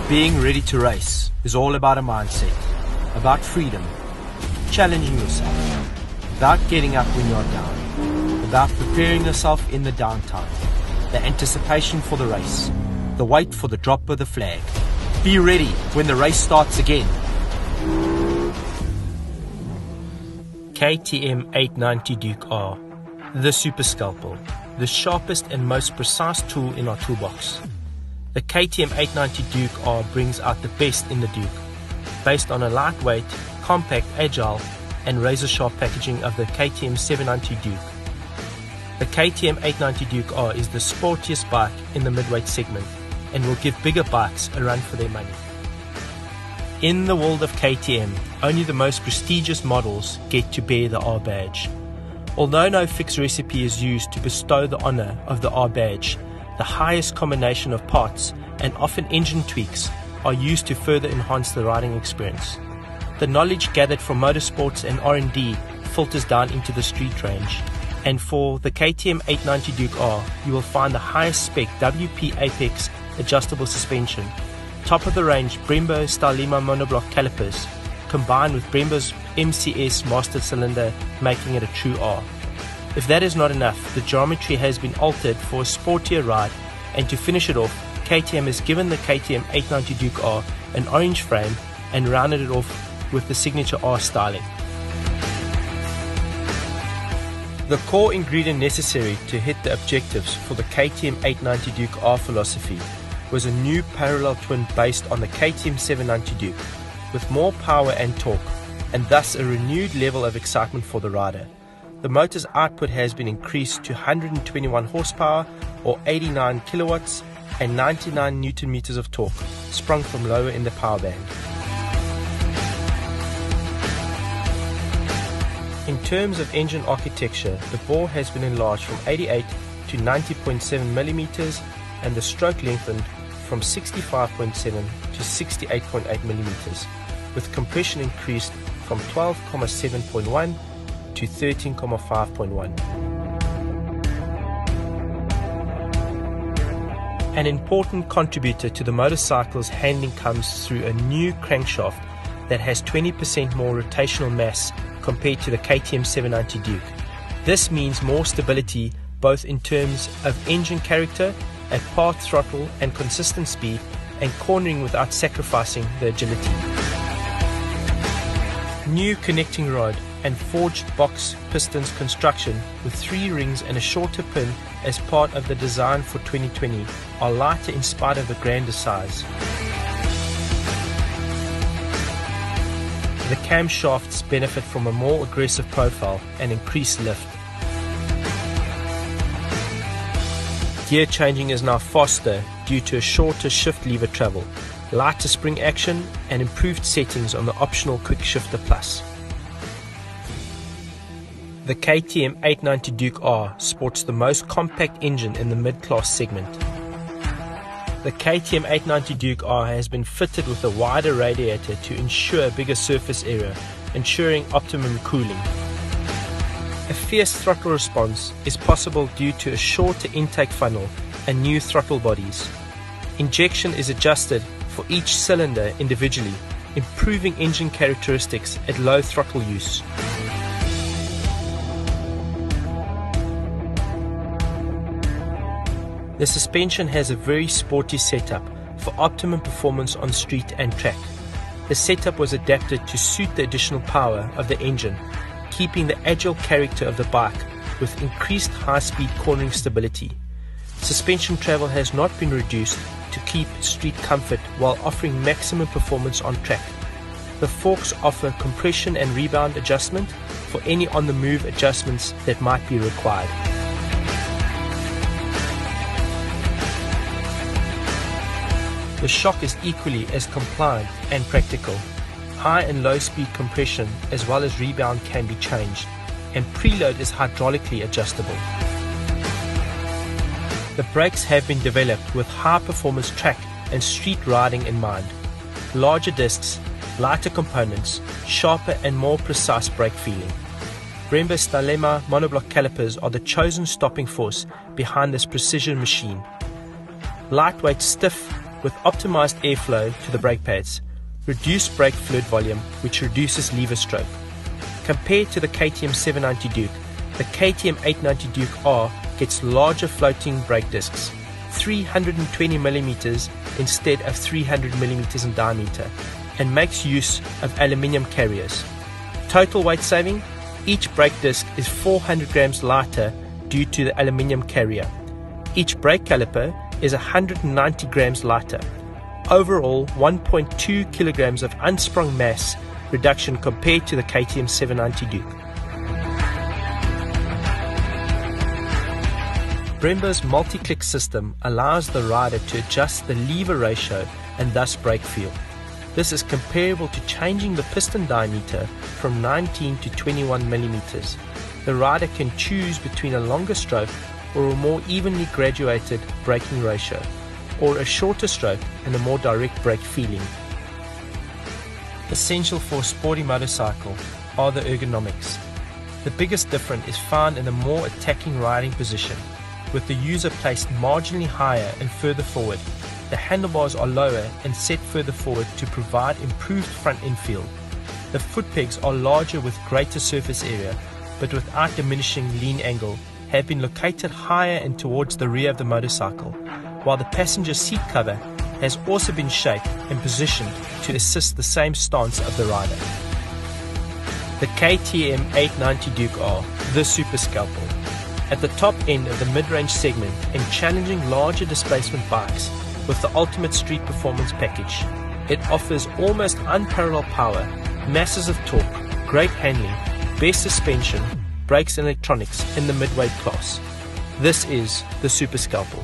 Being ready to race is all about a mindset, about freedom, challenging yourself, about getting up when you're down, about preparing yourself in the downtime, the anticipation for the race, the wait for the drop of the flag. Be ready when the race starts again. KTM 890 Duke R, the Super Scalpel, the sharpest and most precise tool in our toolbox. The KTM 890 Duke R brings out the best in the Duke, based on a lightweight, compact, agile and razor-sharp packaging of the KTM 790 Duke. The KTM 890 Duke R is the sportiest bike in the midweight segment and will give bigger bikes a run for their money. In the world of KTM, only the most prestigious models get to bear the R badge. Although no fixed recipe is used to bestow the honor of the R badge, the highest combination of parts and often engine tweaks are used to further enhance the riding experience. The knowledge gathered from motorsports and R&D filters down into the street range. And for the KTM 890 Duke R, you will find the highest spec WP Apex adjustable suspension, top of the range Brembo Stylema monoblock calipers, combined with Brembo's MCS master cylinder, making it a true R. If that is not enough, the geometry has been altered for a sportier ride, and to finish it off, KTM has given the KTM 890 Duke R an orange frame and rounded it off with the signature R styling. The core ingredient necessary to hit the objectives for the KTM 890 Duke R philosophy was a new parallel twin based on the KTM 790 Duke, with more power and torque, and thus a renewed level of excitement for the rider. The motor's output has been increased to 121 horsepower or 89 kilowatts and 99 newton meters of torque, sprung from lower in the power band. In terms of engine architecture, the bore has been enlarged from 88 to 90.7 millimeters and the stroke lengthened from 65.7 to 68.8 millimeters, with compression increased from 12.7.1 to 13.5.1. An important contributor to the motorcycle's handling comes through a new crankshaft that has 20% more rotational mass compared to the KTM 790 Duke. This means more stability both in terms of engine character, at part throttle and consistent speed, and cornering without sacrificing the agility. New connecting rod and forged box pistons construction with 3 rings and a shorter pin as part of the design for 2020 are lighter in spite of the grander size. The camshafts benefit from a more aggressive profile and increased lift. Gear changing is now faster due to a shorter shift lever travel, lighter spring action and improved settings on the optional Quick Shifter Plus. The KTM 890 Duke R sports the most compact engine in the mid-class segment. The KTM 890 Duke R has been fitted with a wider radiator to ensure bigger surface area, ensuring optimum cooling. A fierce throttle response is possible due to a shorter intake funnel and new throttle bodies. Injection is adjusted for each cylinder individually, improving engine characteristics at low throttle use. The suspension has a very sporty setup for optimum performance on street and track. The setup was adapted to suit the additional power of the engine, keeping the agile character of the bike with increased high-speed cornering stability. Suspension travel has not been reduced to keep street comfort while offering maximum performance on track. The forks offer compression and rebound adjustment for any on-the-move adjustments that might be required. The shock is equally as compliant and practical. High and low speed compression as well as rebound can be changed, and preload is hydraulically adjustable. The brakes have been developed with high performance track and street riding in mind. Larger discs, lighter components, sharper and more precise brake feeling. Brembo Stylema monoblock calipers are the chosen stopping force behind this precision machine. Lightweight, stiff, with optimized airflow to the brake pads, reduced brake fluid volume which reduces lever stroke. Compared to the KTM 790 Duke, the KTM 890 Duke R gets larger floating brake discs, 320mm instead of 300mm in diameter, and makes use of aluminium carriers. Total weight saving: each brake disc is 400 grams lighter due to the aluminium carrier. Each brake caliper is 190 grams lighter. Overall, 1.2 kilograms of unsprung mass reduction compared to the KTM 790 Duke. Brembo's multi-click system allows the rider to adjust the lever ratio and thus brake feel. This is comparable to changing the piston diameter from 19 to 21 millimeters. The rider can choose between a longer stroke or a more evenly graduated braking ratio, or a shorter stroke and a more direct brake feeling. Essential for a sporty motorcycle are the ergonomics. The biggest difference is found in a more attacking riding position, with the user placed marginally higher and further forward. The handlebars are lower and set further forward to provide improved front end feel. The foot pegs are larger with greater surface area, but without diminishing lean angle, have been located higher and towards the rear of the motorcycle, while the passenger seat cover has also been shaped and positioned to assist the same stance of the rider. The KTM 890 Duke R, the Super Scalpel. At the top end of the mid-range segment and challenging larger displacement bikes with the ultimate street performance package, it offers almost unparalleled power, masses of torque, great handling, best suspension, brakes and electronics in the mid-weight class. This is the Super Scalpel.